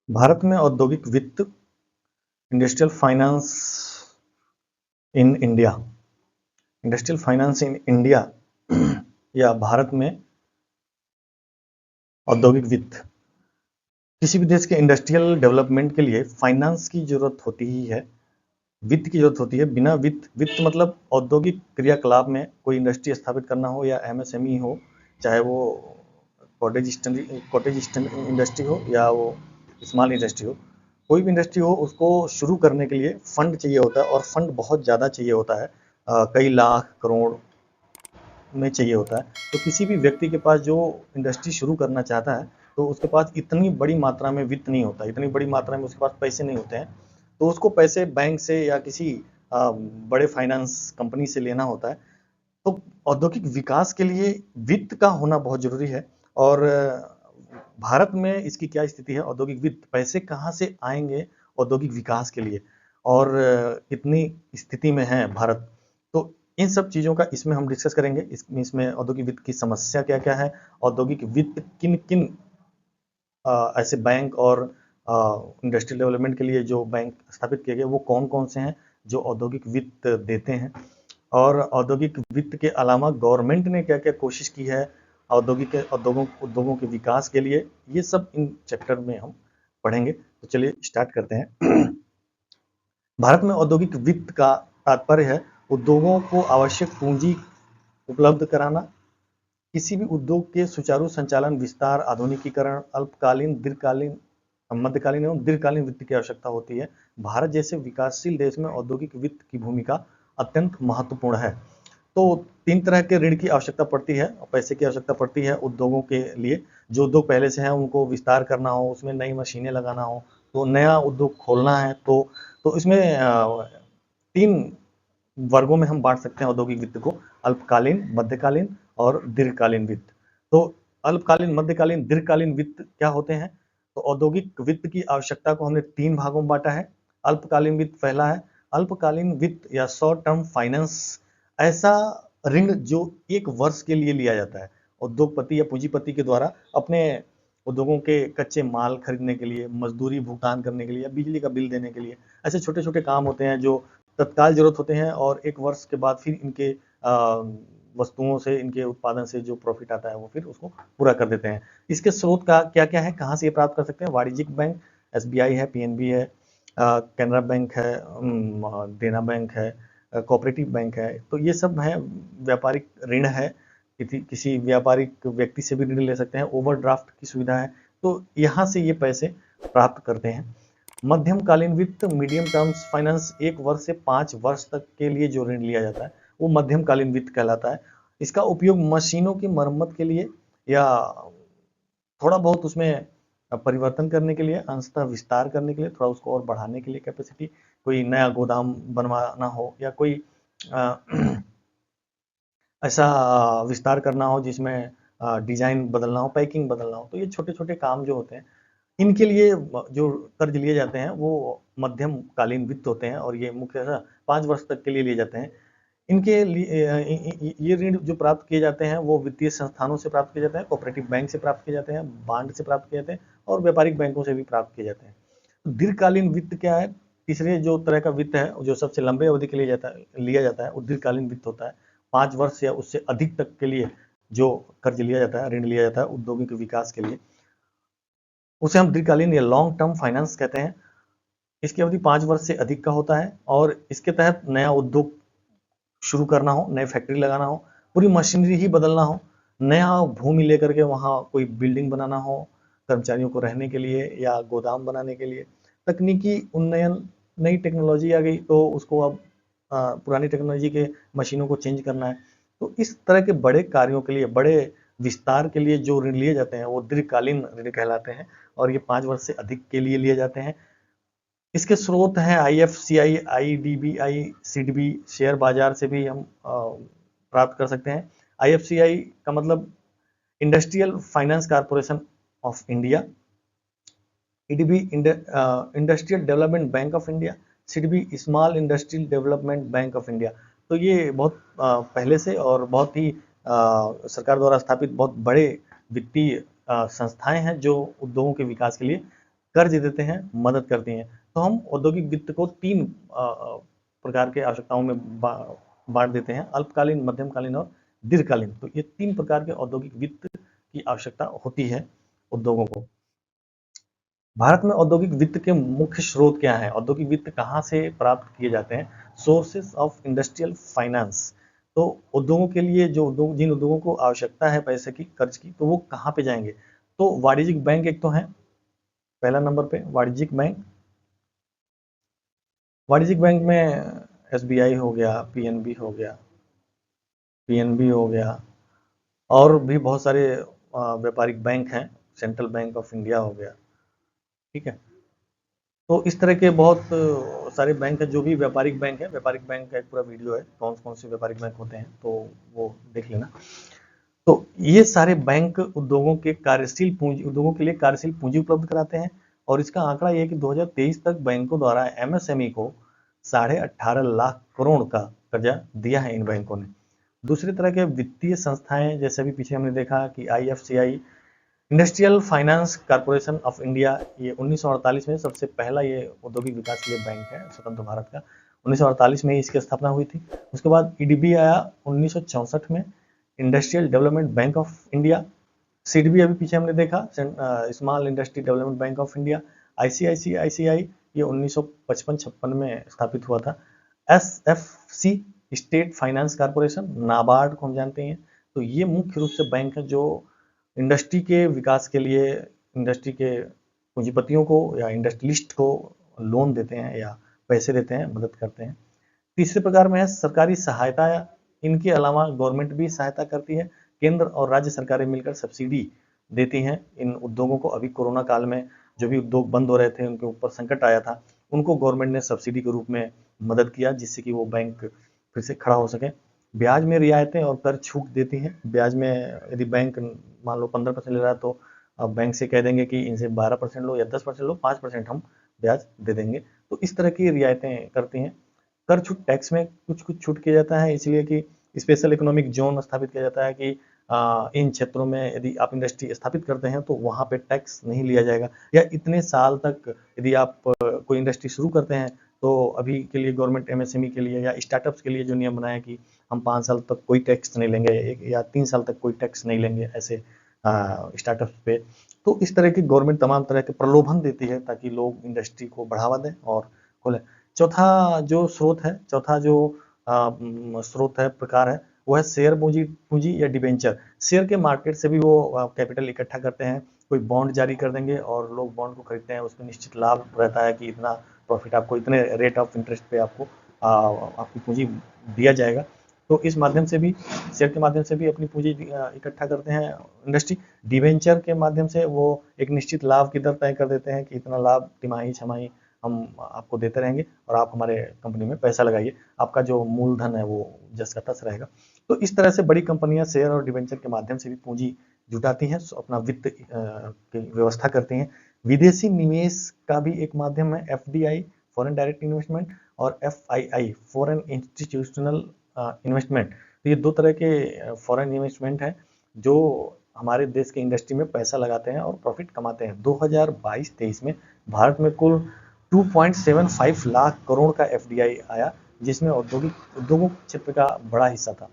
भारत में औद्योगिक वित्त, industrial finance in India, industrial finance in India या भारत में औद्योगिक वित्त। किसी भी देश के इंडस्ट्रियल डेवलपमेंट के लिए फाइनेंस की जरूरत होती ही है, वित्त की जरूरत होती है। बिना वित्त मतलब औद्योगिक क्रियाकलाप में कोई इंडस्ट्री स्थापित करना हो या एमएसएमई हो, चाहे वो कॉटेज इंडस्ट्री हो या वो स्मॉल इंडस्ट्री हो, कोई भी इंडस्ट्री हो, उसको शुरू करने के लिए फंड चाहिए होता है और फंड बहुत ज़्यादा चाहिए होता है, कई लाख करोड़ में चाहिए होता है। तो किसी भी व्यक्ति के पास जो इंडस्ट्री शुरू करना चाहता है, तो उसके पास इतनी बड़ी मात्रा में वित्त नहीं होता, इतनी बड़ी मात्रा में उसके पास पैसे नहीं होते हैं, तो उसको पैसे बैंक से या किसी बड़े फाइनेंस कंपनी से लेना होता है। तो औद्योगिक विकास के लिए वित्त का होना बहुत जरूरी है। और भारत में इसकी क्या स्थिति है, औद्योगिक वित्त पैसे कहाँ से आएंगे औद्योगिक विकास के लिए, और कितनी स्थिति में है भारत। तो इन सब चीज़ों का इसमें हम डिस्कस करेंगे। इसमें औद्योगिक वित्त की समस्या क्या क्या है, औद्योगिक वित्त किन किन ऐसे बैंक और इंडस्ट्रियल डेवलपमेंट के लिए जो बैंक स्थापित किए गए वो कौन कौन से हैं जो औद्योगिक वित्त देते हैं, और औद्योगिक वित्त के अलावा गवर्नमेंट ने क्या क्या कोशिश की है उद्योगों के विकास के लिए, ये सब इन चैप्टर में हम पढ़ेंगे। तो चलिए स्टार्ट करते हैं। भारत में औद्योगिक वित्त का तात्पर्य है उद्योगों को आवश्यक पूंजी उपलब्ध कराना। किसी भी उद्योग के सुचारू संचालन, विस्तार, आधुनिकीकरण अल्पकालीन, दीर्घकालीन, मध्यकालीन एवं दीर्घकालीन वित्त की आवश्यकता होती है। भारत जैसे विकासशील देश में औद्योगिक वित्त की भूमिका अत्यंत महत्वपूर्ण है। तो 3 तरह के ऋण की आवश्यकता पड़ती है, पैसे की आवश्यकता पड़ती है उद्योगों के लिए। जो उद्योग पहले से हैं उनको विस्तार करना हो, उसमें नई मशीनें लगाना हो, तो नया उद्योग खोलना है, तो इसमें 3 वर्गों में हम बांट सकते हैं औद्योगिक वित्त को, अल्पकालीन, मध्यकालीन और दीर्घकालीन वित्त। तो अल्पकालीन, मध्यकालीन, दीर्घकालीन वित्त क्या होते हैं? तो औद्योगिक वित्त की आवश्यकता को हमने 3 भागों में बांटा है। अल्पकालीन वित्त पहला है। अल्पकालीन वित्त या शॉर्ट टर्म फाइनेंस ऐसा ऋण जो 1 वर्ष के लिए लिया जाता है उद्योगपति या पूंजीपति के द्वारा अपने उद्योगों के कच्चे माल खरीदने के लिए, मजदूरी भुगतान करने के लिए या बिजली का बिल देने के लिए। ऐसे छोटे छोटे काम होते हैं जो तत्काल जरूरत होते हैं और 1 वर्ष के बाद फिर इनके वस्तुओं से, इनके उत्पादन से जो प्रॉफिट आता है वो फिर उसको पूरा कर देते हैं। इसके स्रोत का क्या क्या है, कहाँ से ये प्राप्त कर सकते हैं? वाणिज्यिक बैंक, एसबीआई है, पीएनबी है, कैनरा बैंक है, देना बैंक है, कोऑपरेटिव बैंक है। तो ये सब है, व्यापारिक ऋण है, किसी व्यापारिक व्यक्ति से भी ऋण ले सकते हैं, ओवरड्राफ्ट की सुविधा है। तो यहाँ से ये पैसे प्राप्त करते हैं। मध्यमकालीन वित्त, मीडियम टर्म्स फाइनेंस, 1 वर्ष से 5 वर्ष तक के लिए जो ऋण लिया जाता है वो मध्यमकालीन वित्त कहलाता है। इसका उपयोग मशीनों की मरम्मत के लिए या थोड़ा बहुत उसमें परिवर्तन करने के लिए, अंशतः विस्तार करने के लिए, थोड़ा उसको और बढ़ाने के लिए कैपेसिटी, कोई नया गोदाम बनवाना हो या कोई ऐसा विस्तार करना हो जिसमें डिजाइन बदलना हो, पैकिंग बदलना हो, तो ये छोटे छोटे काम जो होते हैं इनके लिए जो कर्ज लिए जाते हैं वो मध्यमकालीन वित्त होते हैं और ये मुख्यतः 5 वर्ष तक के लिए लिए जाते हैं। इनके लिए ये ऋण जो प्राप्त किए जाते हैं वो वित्तीय संस्थानों से प्राप्त किए जाते हैं, कोऑपरेटिव बैंक से प्राप्त किए जाते हैं, बांड से प्राप्त किए जाते हैं और व्यापारिक बैंकों से भी प्राप्त किए जाते हैं। तो दीर्घकालीन वित्त क्या है? तीसरे जो तरह का वित्त है जो सबसे लंबे अवधि के लिए लिया जाता है वो दीर्घकालीन वित्त होता है। 5 वर्ष या उससे अधिक तक के लिए जो कर्ज लिया जाता है, ऋण लिया जाता है औद्योगिक विकास के लिए, उसे हम दीर्घकालीन या लॉन्ग टर्म फाइनेंस कहते हैं। इसकी अवधि 5 वर्ष से अधिक का होता है और इसके तहत नया उद्योग शुरू करना हो, नए फैक्ट्री लगाना हो, पूरी मशीनरी ही बदलना हो, नया भूमि लेकर के वहाँ कोई बिल्डिंग बनाना हो, कर्मचारियों को रहने के लिए या गोदाम बनाने के लिए, तकनीकी उन्नयन, नई टेक्नोलॉजी आ गई तो उसको अब पुरानी टेक्नोलॉजी के मशीनों को चेंज करना है। तो इस तरह के बड़े कार्यों के लिए, बड़े विस्तार के लिए जो ऋण लिए जाते हैं वो दीर्घकालीन ऋण कहलाते हैं और ये 5 वर्ष से अधिक के लिए लिए जाते हैं। इसके स्रोत हैं आईएफसीआई, आईडीबीआई, सीडबी, शेयर बाजार से भी हम प्राप्त कर सकते हैं। आईएफसीआई का मतलब industrial finance corporation of India, IDB industrial development bank of India, SIDBI small industrial development bank of India. तो ये बहुत पहले से और बहुत ही सरकार द्वारा स्थापित बहुत बड़े वित्तीय संस्थाएं हैं जो उद्योगों के विकास के लिए कर्ज देते हैं, मदद करती हैं। तो हम औद्योगिक वित्त को 3 प्रकार के आवश्यकताओं में बांट देते हैं, अल्पकालीन, मध्यमकालीन और दीर्घकालीन। तो ये 3 प्रकार के औद्योगिक वित्त की आवश्यकता होती है उद्योगों को। भारत में औद्योगिक वित्त के मुख्य स्रोत क्या हैं? औद्योगिक वित्त कहाँ से प्राप्त किए जाते हैं? Sources of industrial finance. तो उद्योगों के लिए जो उद्योग, जिन उद्योगों को आवश्यकता है पैसे की, कर्ज की, तो वो कहाँ पे जाएंगे? तो वाणिज्यिक बैंक एक तो है, पहला नंबर पे वाणिज्यिक बैंक। वाणिज्यिक बैंक में एसबीआई हो गया, पीएनबी हो गया, और भी बहुत सारे व्यापारिक बैंक हैं, सेंट्रल बैंक ऑफ इंडिया हो गया, ठीक है। तो इस तरह के बहुत सारे बैंक हैं जो भी व्यापारिक बैंक है। व्यापारिक बैंक का एक पूरा वीडियो है, कौन कौन से व्यापारिक बैंक होते हैं, तो वो देख लेना। तो ये सारे बैंक उद्योगों के लिए कार्यशील पूंजी उपलब्ध कराते हैं। और इसका आंकड़ा ये है कि 2023 तक बैंकों द्वारा एमएसएमई को 18.5 लाख करोड़ का कर्जा दिया है इन बैंकों ने। दूसरी तरह के वित्तीय संस्थाएं, जैसे अभी पीछे हमने देखा कि IFCI, industrial finance corporation of India, ये 1948 में सबसे पहला ये औद्योगिक विकास के लिए बैंक है स्वतंत्र भारत का। 1948 में इसकी स्थापना हुई थी। उसके बाद ईडीबी आया 1964 में, industrial development bank of India. SIDBI अभी पीछे हमने देखा, small industry development bank of India. ICICI ये 1955-56 में स्थापित हुआ था। SFC, state finance corporation, NABARD को हम जानते हैं। तो ये मुख्य रूप से बैंक है जो इंडस्ट्री के विकास के लिए इंडस्ट्री के पूंजीपतियों को या इंडस्ट्रियलिस्ट को लोन देते हैं या पैसे देते हैं, मदद करते हैं। तीसरे प्रकार में है सरकारी सहायता। इनके अलावा गवर्नमेंट भी सहायता करती है, केंद्र और राज्य सरकारें मिलकर सब्सिडी देती हैं इन उद्योगों को। अभी कोरोना काल में जो भी उद्योग बंद हो रहे थे, उनके ऊपर संकट आया था, उनको गवर्नमेंट ने सब्सिडी के रूप में मदद किया, जिससे कि वो बैंक फिर से खड़ा हो सके। ब्याज में रियायतें और कर छूट देती हैं। ब्याज में यदि बैंक मान लो 15% ले रहा है, तो अब बैंक से कह देंगे कि इनसे 12% लो या 10% लो, 5% हम ब्याज दे देंगे। तो इस तरह की रियायतें करती हैं। कर छूट, टैक्स में कुछ कुछ छूट किया जाता है, इसलिए कि स्पेशल इकोनॉमिक जोन स्थापित किया जाता है कि इन क्षेत्रों में यदि आप इंडस्ट्री स्थापित करते हैं तो वहाँ पे टैक्स नहीं लिया जाएगा, या इतने साल तक यदि आप कोई इंडस्ट्री शुरू करते हैं तो अभी के लिए गवर्नमेंट एमएसएमई के लिए या स्टार्टअप्स के लिए जो नियम बनाया कि हम 5 साल तक कोई टैक्स नहीं लेंगे या 3 साल तक कोई टैक्स नहीं लेंगे ऐसे स्टार्टअप्स पे। तो इस तरह की गवर्नमेंट तमाम तरह के प्रलोभन देती है ताकि लोग इंडस्ट्री को बढ़ावा दें और खोलें। चौथा जो स्रोत है, प्रकार है, वो है शेयर पूंजी या डिबेंचर। शेयर के मार्केट से भी वो कैपिटल इकट्ठा करते हैं, कोई बॉन्ड जारी कर देंगे और लोग बॉन्ड को खरीदते हैं। उसमें निश्चित लाभ रहता है कि इतना प्रॉफिट आपको, इतने रेट ऑफ इंटरेस्ट पे आपको आपकी पूंजी दिया जाएगा। तो इस माध्यम से भी, शेयर के माध्यम से भी अपनी पूंजी इकट्ठा करते हैं इंडस्ट्री। डिवेंचर के माध्यम से वो एक निश्चित लाभ की दर तय कर देते हैं कि इतना लाभ तिमाही छमाही हम आपको देते रहेंगे और आप हमारे कंपनी में पैसा लगाइए, आपका जो मूलधन है वो जस का तस रहेगा। तो इस तरह से बड़ी कंपनियां शेयर और डिवेंचर के माध्यम से भी पूंजी जुटाती हैं, अपना वित्त की व्यवस्था करती हैं। विदेशी निवेश का भी एक माध्यम है एफडीआई, फॉरेन डायरेक्ट इन्वेस्टमेंट, और एफआईआई, फॉरेन इंस्टीट्यूशनल इन्वेस्टमेंट। तो ये दो तरह के फॉरेन इन्वेस्टमेंट हैं जो हमारे देश के इंडस्ट्री में पैसा लगाते हैं और प्रॉफिट कमाते हैं। 2022-23 में भारत में कुल 2.75 लाख करोड़ का एफडीआई आया, जिसमें उद्योगों क्षेत्र का बड़ा हिस्सा था।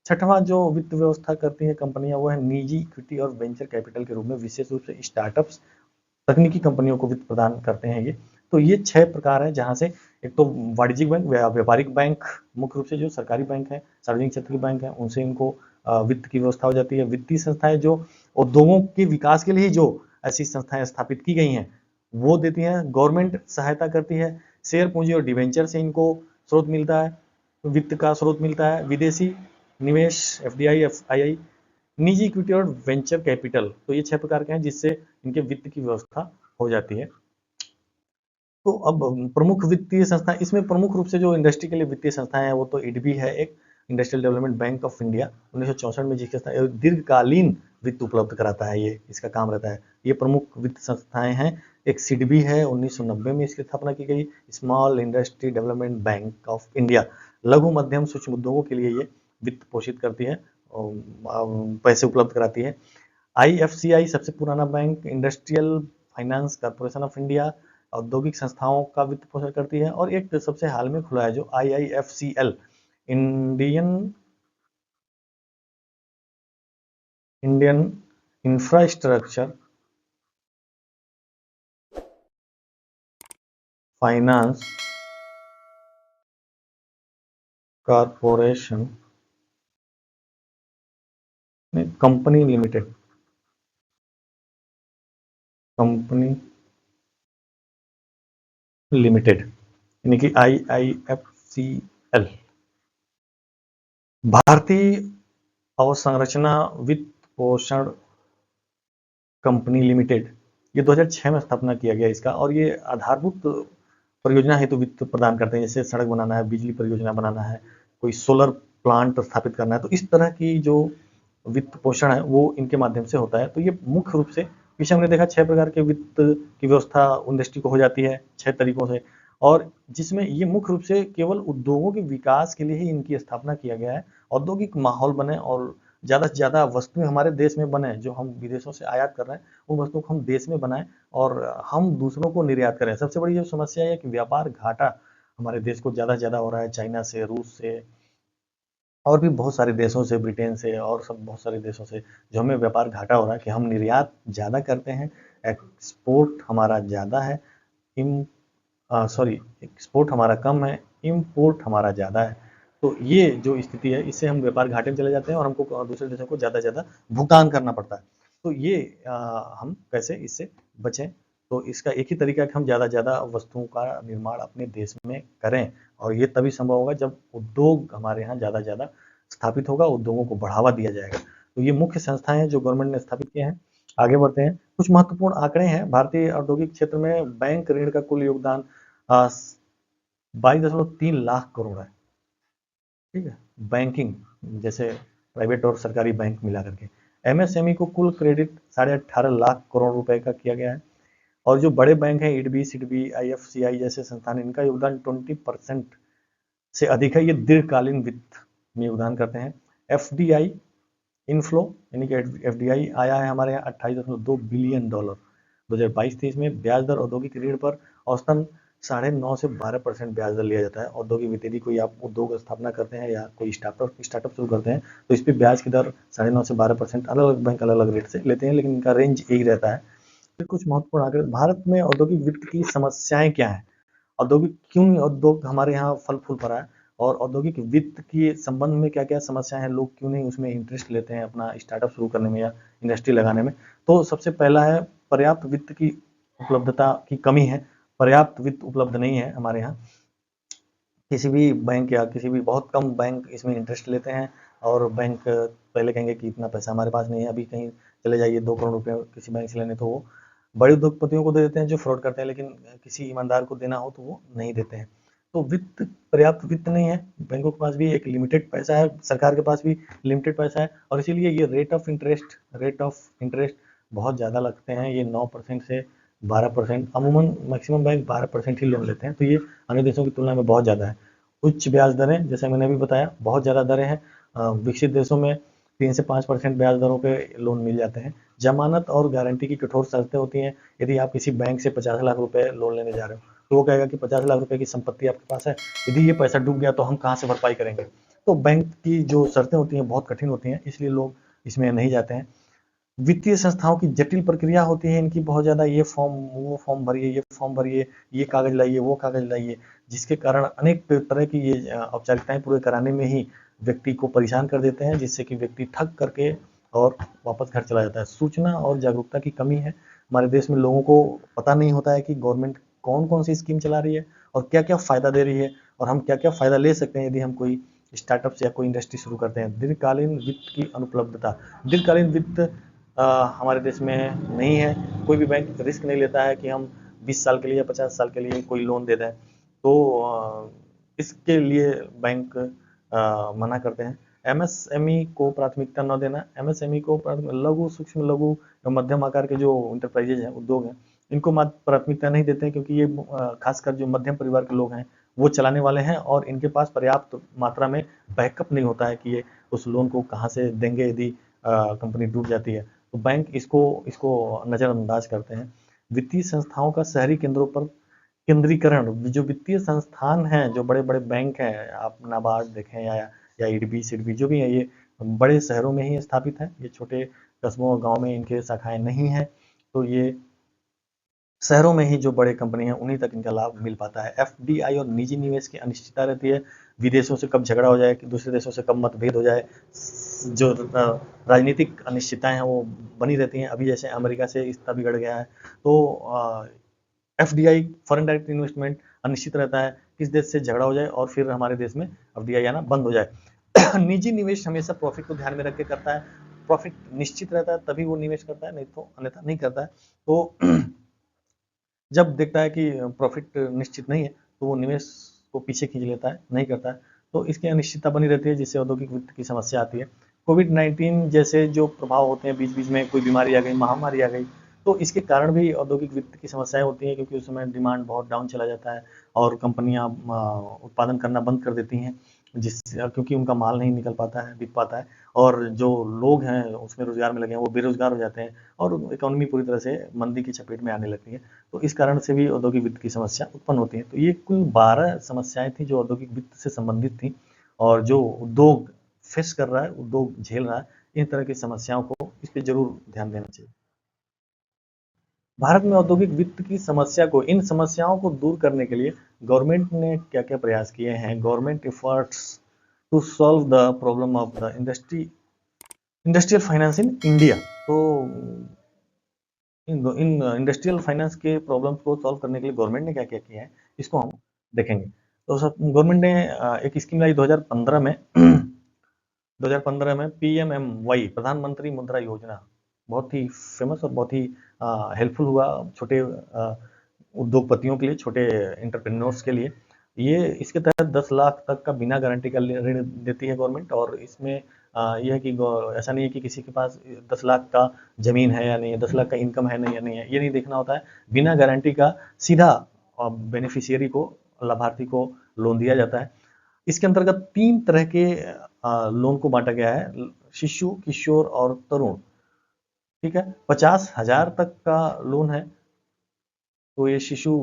छठवां जो वित्त व्यवस्था करती है कंपनियां, वो है निजी इक्विटी और वेंचर कैपिटल के रूप में, विशेष रूप से स्टार्टअप्स, तकनीकी कंपनियों को वित्त प्रदान करते हैं ये। तो ये 6 प्रकार है, जहां से एक तो वाणिज्यिक बैंक, व्यापारिक बैंक, मुख्य रूप से जो सरकारी बैंक है, सार्वजनिक क्षेत्र के बैंक है, उनसे इनको वित्त की व्यवस्था हो जाती है। वित्तीय संस्थाएं जो उद्योगों के विकास के लिए जो ऐसी संस्थाएं स्थापित की गई हैं वो देती हैं। गवर्नमेंट सहायता करती है। शेयर पूंजी और डिवेंचर से इनको स्रोत मिलता है, वित्त का स्रोत मिलता है। विदेशी निवेश एफडीआई, एफआईआई, निजी इक्विटी और वेंचर कैपिटल, तो ये 6 प्रकार के हैं जिससे इनके वित्त की व्यवस्था हो जाती है। तो अब प्रमुख वित्तीय संस्थाएं, इसमें प्रमुख रूप से जो इंडस्ट्री के लिए वित्तीय संस्थाएं हैं वो तो ईडबी है, एक industrial development bank of India 1964 में, जिसके दीर्घकालीन वित्त उपलब्ध कराता है, ये इसका काम रहता है। ये प्रमुख वित्त संस्थाएं हैं। एक सिडबी है, 1990 में इसकी स्थापना की गई, small industry development bank of India, लघु मध्यम सूक्ष्म उद्योगों के लिए ये वित्त पोषित करती है और पैसे उपलब्ध कराती है। आईएफसीआई सबसे पुराना bank, industrial finance corporation of India औद्योगिक संस्थाओं का वित्त पोषण करती है, और एक सबसे हाल में खुला है जो IIFCL, Indian infrastructure finance corporation company limited यानी कि IIFCL, भारतीय अवसंरचना वित्त पोषण कंपनी लिमिटेड, ये 2006 में स्थापना किया गया इसका, और ये आधारभूत परियोजना हेतु वित्त प्रदान करते हैं, जैसे सड़क बनाना है, बिजली परियोजना बनाना है, कोई सोलर प्लांट स्थापित करना है, तो इस तरह की जो वित्त पोषण है वो इनके माध्यम से होता है। तो ये मुख्य रूप से पीछे हमने देखा 6 प्रकार के वित्त की व्यवस्था इंडस्ट्री को हो जाती है 6 तरीकों से, और जिसमें ये मुख्य रूप से केवल उद्योगों के विकास के लिए ही इनकी स्थापना किया गया है। औद्योगिक माहौल बने और ज़्यादा से ज़्यादा वस्तुएं हमारे देश में बने, जो हम विदेशों से आयात कर रहे हैं उन वस्तुओं को हम देश में बनाएं और हम दूसरों को निर्यात करें। सबसे बड़ी जो समस्या है कि व्यापार घाटा हमारे देश को ज़्यादा से ज़्यादा हो रहा है, चाइना से, रूस से और भी बहुत सारे देशों से, ब्रिटेन से और सब बहुत सारे देशों से जो हमें व्यापार घाटा हो रहा है कि हम निर्यात ज़्यादा करते हैं, एक्सपोर्ट हमारा ज़्यादा है, एक्सपोर्ट हमारा कम है, इम्पोर्ट हमारा ज़्यादा है। तो ये जो स्थिति है इससे हम व्यापार घाटे में चले जाते हैं और हमको दूसरे देशों को ज़्यादा से ज़्यादा भुगतान करना पड़ता है। तो ये हम कैसे इससे बचें, तो इसका एक ही तरीका है कि हम ज़्यादा से ज़्यादा वस्तुओं का निर्माण अपने देश में करें, और ये तभी संभव होगा जब उद्योग हमारे यहाँ ज़्यादा से ज़्यादा स्थापित होगा, उद्योगों को बढ़ावा दिया जाएगा। तो ये मुख्य संस्थाएं हैं जो गवर्नमेंट ने स्थापित किए हैं। आगे बढ़ते हैं, कुछ महत्वपूर्ण आंकड़े हैं। भारतीय औद्योगिक क्षेत्र में बैंक ऋण का कुल योगदान 22.3 लाख करोड़ है। ठीक है, बैंकिंग जैसे प्राइवेट और सरकारी बैंक मिला करके MSME को कुल क्रेडिट 18.5 लाख करोड़ रुपए का किया गया है, और जो बड़े बैंक हैं IDB, SIDBI, IFCI जैसे संस्थान, इनका योगदान 20% से अधिक है। ये दीर्घकालीन वित्त में योगदान करते हैं। FDI इनफ्लो यानी कि FDI आया है हमारे यहाँ $28.2 बिलियन 2022-23 में। ब्याज दर औद्योगिक ऋण पर औसतन 9.5 से 12% ब्याज दर लिया जाता है। औद्योगिक वित्त, यदि कोई आप उद्योग स्थापना करते हैं या कोई स्टार्टअप शुरू करते हैं तो इस पर ब्याज की दर 9.5 से 12%, अलग अलग बैंक अलग अलग रेट से लेते हैं, लेकिन इनका रेंज यही रहता है। फिर कुछ महत्वपूर्ण आंकड़े, भारत में औद्योगिक वित्त की समस्याएं क्या हैं, औद्योगिक क्यों उद्योग हमारे यहाँ फल फूल पड़ा है, और औद्योगिक वित्त के संबंध में क्या क्या समस्याएं हैं, लोग क्यों नहीं उसमें इंटरेस्ट लेते हैं अपना स्टार्टअप शुरू करने में या इंडस्ट्री लगाने में। तो सबसे पहला है पर्याप्त वित्त की उपलब्धता की कमी है। पर्याप्त वित्त उपलब्ध नहीं है हमारे यहाँ, किसी भी बैंक या किसी भी बहुत कम बैंक इसमें इंटरेस्ट लेते हैं, और बैंक पहले कहेंगे कि इतना पैसा हमारे पास नहीं है, अभी कहीं चले जाइए 2 करोड़ रुपए किसी बैंक से लेने तो वो बड़े उद्योगपतियों को दे देते हैं जो फ्रॉड करते हैं, लेकिन किसी ईमानदार को देना हो तो वो नहीं देते हैं। तो वित्त, पर्याप्त वित्त नहीं है, बैंकों के पास भी एक लिमिटेड पैसा है, सरकार के पास भी लिमिटेड पैसा है, और इसीलिए ये रेट ऑफ इंटरेस्ट बहुत ज़्यादा लगते हैं। ये 9% से 12%, अमूमन मैक्सिमम बैंक 12% ही लोन लेते हैं, तो ये अन्य देशों की तुलना में बहुत ज़्यादा है। उच्च ब्याज दरें, जैसे मैंने अभी बताया, बहुत ज़्यादा दरें हैं। विकसित देशों में 3 से 5% ब्याज दरों पे लोन मिल जाते हैं। जमानत और गारंटी की कठोर शर्तें होती हैं। यदि आप किसी बैंक से 50 लाख रुपए लोन लेने जा रहे हो तो वो कहेगा कि 50 लाख रुपए की संपत्ति आपके पास है, यदि ये पैसा डूब गया तो हम कहाँ से भरपाई करेंगे। तो बैंक की जो शर्तें होती हैं बहुत कठिन होती हैं, इसलिए लोग इसमें नहीं जाते हैं। वित्तीय संस्थाओं की जटिल प्रक्रिया होती है इनकी बहुत ज़्यादा, ये फॉर्म वो फॉर्म भरिए, ये फॉर्म भरिए, ये कागज़ लाइए, वो कागज़ लाइए, जिसके कारण अनेक तरह की ये औपचारिकताएं पूरे कराने में ही व्यक्ति को परेशान कर देते हैं, जिससे कि व्यक्ति थक करके और वापस घर चला जाता है। सूचना और जागरूकता की कमी है, हमारे देश में लोगों को पता नहीं होता है कि गवर्नमेंट कौन कौन सी स्कीम चला रही है और क्या क्या फ़ायदा दे रही है, और हम क्या क्या फ़ायदा ले सकते हैं यदि हम कोई स्टार्टअप या कोई इंडस्ट्री शुरू करते हैं। दीर्घकालीन वित्त की अनुपलब्धता, दीर्घकालीन वित्त हमारे देश में नहीं है। कोई भी बैंक रिस्क नहीं लेता है कि हम 20 साल के लिए या 50 साल के लिए कोई लोन दे दें, तो इसके लिए बैंक मना करते हैं। MSME को प्राथमिकता न देना, MSME को लघु, सूक्ष्म, लघु या मध्यम आकार के जो इंटरप्राइजेज हैं, उद्योग हैं, इनको प्राथमिकता नहीं देते हैं, क्योंकि ये खासकर जो मध्यम परिवार के लोग हैं वो चलाने वाले हैं, और इनके पास पर्याप्त मात्रा में बैकअप नहीं होता है कि ये उस लोन को कहाँ से देंगे यदि कंपनी डूब जाती है। तो बैंक इसको नज़रअंदाज करते हैं। वित्तीय संस्थाओं का शहरी केंद्रों पर केंद्रीकरण, जो वित्तीय संस्थान हैं, जो बड़े बड़े बैंक हैं, आप नाबार्ड देखें या ईडीबी सिडबी जो भी है, ये बड़े शहरों में ही स्थापित है। ये छोटे कस्बों और गांव में इनके शाखाएं नहीं हैं, तो ये शहरों में ही जो बड़े कंपनी हैं उन्हीं तक इनका लाभ मिल पाता है। एफडीआई और निजी निवेश की अनिश्चितता रहती है, विदेशों से कब झगड़ा हो जाए, कि दूसरे देशों से कब मतभेद हो जाए, जो राजनीतिक अनिश्चितताएं हैं वो बनी रहती हैं। अभी जैसे अमेरिका से रिश्ता बिगड़ गया है, तो एफडीआई फॉरेन डायरेक्ट इन्वेस्टमेंट अनिश्चित रहता है, किस देश से झगड़ा हो जाए और फिर हमारे देश में एफडीआई आना बंद हो जाए। निजी निवेश हमेशा प्रॉफिट को ध्यान में रख के करता है, प्रॉफिट निश्चित रहता है तभी वो निवेश करता है, नहीं तो अन्यथा नहीं करता है। तो जब देखता है कि प्रॉफिट निश्चित नहीं है तो वो निवेश को पीछे खींच लेता है, नहीं करता है। तो इसकी अनिश्चितता बनी रहती है, जिससे औद्योगिक वित्त की समस्या आती है। कोविड-19 जैसे जो प्रभाव होते हैं, बीच बीच में कोई बीमारी आ गई, महामारी आ गई, तो इसके कारण भी औद्योगिक वित्त की समस्याएं होती हैं, क्योंकि उस समय डिमांड बहुत डाउन चला जाता है और कंपनियां उत्पादन करना बंद कर देती हैं, क्योंकि उनका माल नहीं निकल पाता है, बिक पाता है, और जो लोग हैं उसमें रोजगार में लगे हैं वो बेरोजगार हो जाते हैं और इकोनॉमी पूरी तरह से मंदी की चपेट में आने लगती है। तो इस कारण से भी औद्योगिक वित्त की समस्या उत्पन्न होती है। तो ये कुल 12 समस्याएं थी जो औद्योगिक वित्त से संबंधित थी, और जो उद्योग फेस कर रहा है, उद्योग झेल रहा है, इन तरह की समस्याओं को इस पे जरूर ध्यान देना चाहिए। भारत में औद्योगिक वित्त की समस्या को, इन समस्याओं को दूर करने के लिए गवर्नमेंट ने क्या क्या प्रयास किए हैं। Government efforts to solve the problem of the industrial finance in India. तो इन इंडस्ट्रियल फाइनेंस के प्रॉब्लम्स को सॉल्व करने के लिए गवर्नमेंट ने क्या क्या किया है, इसको हम देखेंगे। तो सब गवर्नमेंट ने एक स्कीम लाई 2015 में 2015 में पीएमएमवाई, प्रधानमंत्री मुद्रा योजना, बहुत ही फेमस और बहुत ही हेल्पफुल हुआ छोटे उद्योगपतियों के लिए, छोटे एंटरप्रेन्योर्स के लिए। ये इसके तहत 10 लाख तक का बिना गारंटी का ऋण देती है गवर्नमेंट, और इसमें यह है कि ऐसा नहीं है कि किसी के पास 10 लाख का जमीन है या नहीं है, 10 लाख का इनकम है नहीं या नहीं है, ये नहीं देखना होता है। बिना गारंटी का सीधा बेनिफिशियरी को, लाभार्थी को लोन दिया जाता है। इसके अंतर्गत 3 तरह के लोन को बांटा गया है, शिशु, किशोर और तरुण। ठीक है, 50,000 तक का लोन है, तो ये शिशु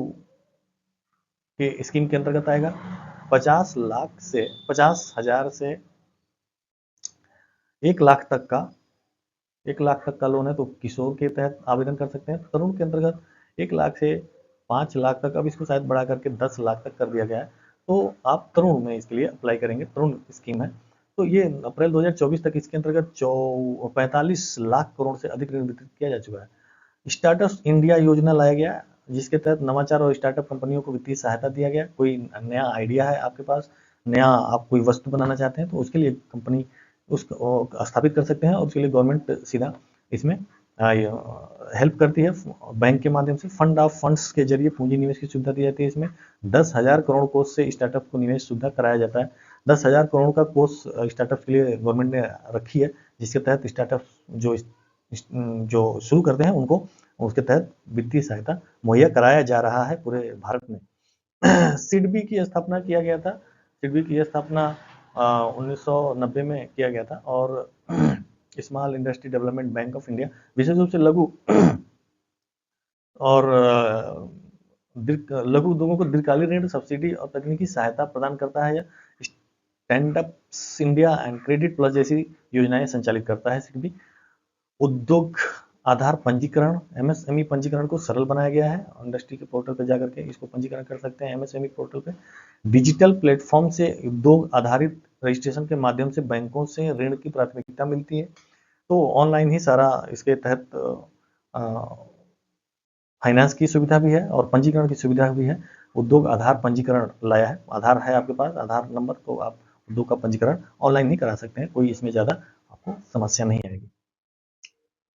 के स्कीम के अंतर्गत आएगा। 50,000 से 1 लाख तक का लोन है तो किशोर के तहत आवेदन कर सकते हैं। तरुण के अंतर्गत 1 लाख से 5 लाख तक, अब इसको शायद बढ़ा करके 10 लाख तक कर दिया गया है, तो आप तरुण में इसके लिए अप्लाई करेंगे, तरुण स्कीम है। तो ये अप्रैल 2024 तक इसके अंतर्गत 45 लाख करोड़ से अधिक ऋण वितरित किया जा चुका है। स्टार्टअप इंडिया योजना लाया गया, जिसके तहत नवाचार और स्टार्टअप कंपनियों को वित्तीय सहायता दिया गया। कोई नया आइडिया है आपके पास, नया आप कोई वस्तु बनाना चाहते हैं, तो उसके लिए कंपनी उसको स्थापित कर सकते हैं, और उसके लिए गवर्नमेंट सीधा इसमें हेल्प करती है। बैंक के माध्यम से फंड ऑफ फंड्स के जरिए पूंजी निवेश की सुविधा दी जाती है। इसमें 10,000 करोड़ कोष से स्टार्टअप को निवेश सुविधा कराया जाता है। 10,000 करोड़ का कोष स्टार्टअप के लिए गवर्नमेंट ने रखी है, जिसके तहत स्टार्टअप जो शुरू करते हैं उनको उसके तहत वित्तीय सहायता मुहैया कराया जा रहा है पूरे भारत में। सिडबी की स्थापना किया गया था। सिडबी की स्थापना 1990 में किया गया था, और small industry development bank of India विशेष रूप से लघु और लघु उद्योगों को दीर्घकालीन ऋण, सब्सिडी और तकनीकी सहायता प्रदान करता है। Stand up India and credit plus जैसी योजनाएं संचालित करता है सिडबी। उद्योग आधार पंजीकरण, एमएसएमई पंजीकरण को सरल बनाया गया है। इंडस्ट्री के पोर्टल पर जाकर के इसको पंजीकरण कर सकते हैं एमएसएमई पोर्टल पे। डिजिटल प्लेटफॉर्म से उद्योग आधारित रजिस्ट्रेशन के माध्यम से बैंकों से ऋण की प्राथमिकता मिलती है। तो ऑनलाइन ही सारा इसके तहत फाइनेंस की सुविधा भी है और पंजीकरण की सुविधा भी है। उद्योग आधार पंजीकरण लाया है, आधार है आपके पास, आधार नंबर, तो आप उद्योग का पंजीकरण ऑनलाइन ही करा सकते हैं, कोई इसमें ज़्यादा आपको समस्या नहीं आएगी।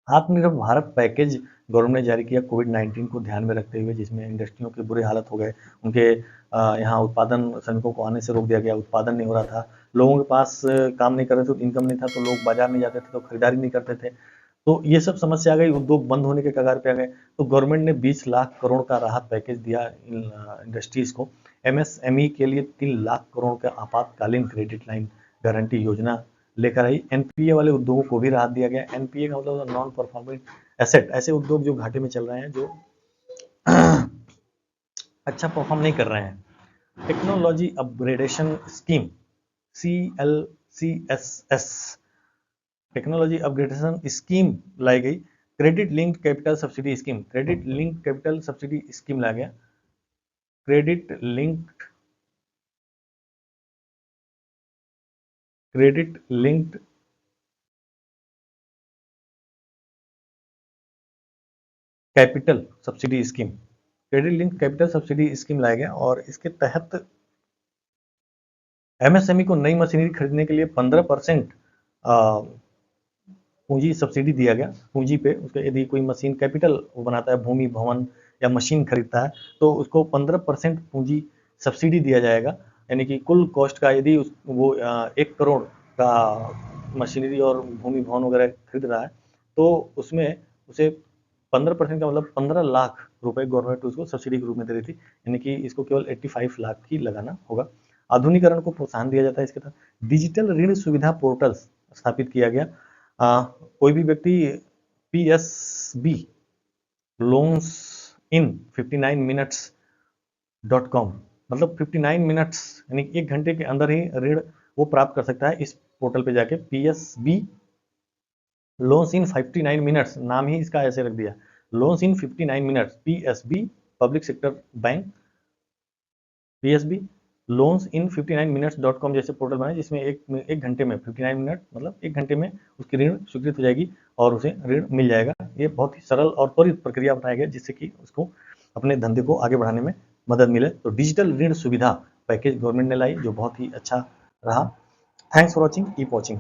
आत्मनिर्भर भारत पैकेज गवर्नमेंट ने जारी किया कोविड-19 को ध्यान में रखते हुए, जिसमें इंडस्ट्रियों के बुरे हालत हो गए, उनके यहाँ उत्पादन श्रमिकों को आने से रोक दिया गया, उत्पादन नहीं हो रहा था, लोगों के पास काम नहीं कर रहे थे तो इनकम नहीं था, तो लोग बाजार नहीं जाते थे तो खरीदारी नहीं करते थे, तो ये सब समस्या आ गई, उद्योग बंद होने के कगार पे आ गए। तो गवर्नमेंट ने 20 लाख करोड़ का राहत पैकेज दिया इंडस्ट्रीज को। एमएसएमई के लिए 3 लाख करोड़ का आपातकालीन क्रेडिट लाइन गारंटी योजना लेकर आई। एनपीए वाले उद्योगों को भी राहत दिया गया। एनपीए का मतलब नॉन परफॉर्मिंग एसेट, ऐसे उद्योग जो घाटे में चल रहे हैं, जो अच्छा परफॉर्म नहीं कर रहे हैं। Technology upgradation scheme CLCSS, technology upgradation scheme लाई गई। Credit linked capital subsidy scheme, credit linked capital subsidy scheme ला गया। Credit linked capital subsidy scheme, credit linked capital subsidy scheme लाया गया और इसके तहत एमएसएमई को नई मशीनरी खरीदने के लिए 15% पूंजी सब्सिडी दिया गया। पूंजी पे उसके यदि कोई मशीन कैपिटल बनाता है, भूमि भवन या मशीन खरीदता है, तो उसको 15% पूंजी सब्सिडी दिया जाएगा। यानी कि कुल कॉस्ट का यदि वो 1 करोड़ का मशीनरी और भूमि भवन वगैरह खरीद रहा है, तो उसमें उसे 15% का मतलब 15 लाख रुपए गवर्नमेंट उसको सब्सिडी के रूप में दे रही थी। यानी कि इसको केवल 85 लाख ही लगाना होगा। आधुनिकीकरण को प्रोत्साहन दिया जाता है इसके तहत। डिजिटल ऋण सुविधा पोर्टल स्थापित किया गया। कोई भी व्यक्ति PSB loans in 59 minutes .com, मतलब 59 मिनट्स यानी 1 घंटे के अंदर ही ऋण वो प्राप्त कर सकता है इस पोर्टल पे जाके। PSB लोन्स इन 59 मिनट्स, नाम ही इसका ऐसे रख दिया, loans in 59 minutes. PSB public sector bank, PSB loans in 59 minutes .com जैसे पोर्टल बनाए, जिसमें एक घंटे में 59 मिनट मतलब 1 घंटे में उसकी ऋण स्वीकृत हो जाएगी और उसे ऋण मिल जाएगा। ये बहुत ही सरल और त्वरित प्रक्रिया अपनाया गया जिससे कि उसको अपने धंधे को आगे बढ़ाने में मदद मिले। तो डिजिटल ऋण सुविधा पैकेज गवर्नमेंट ने लाई जो बहुत ही अच्छा रहा। Thanks for watching, keep watching.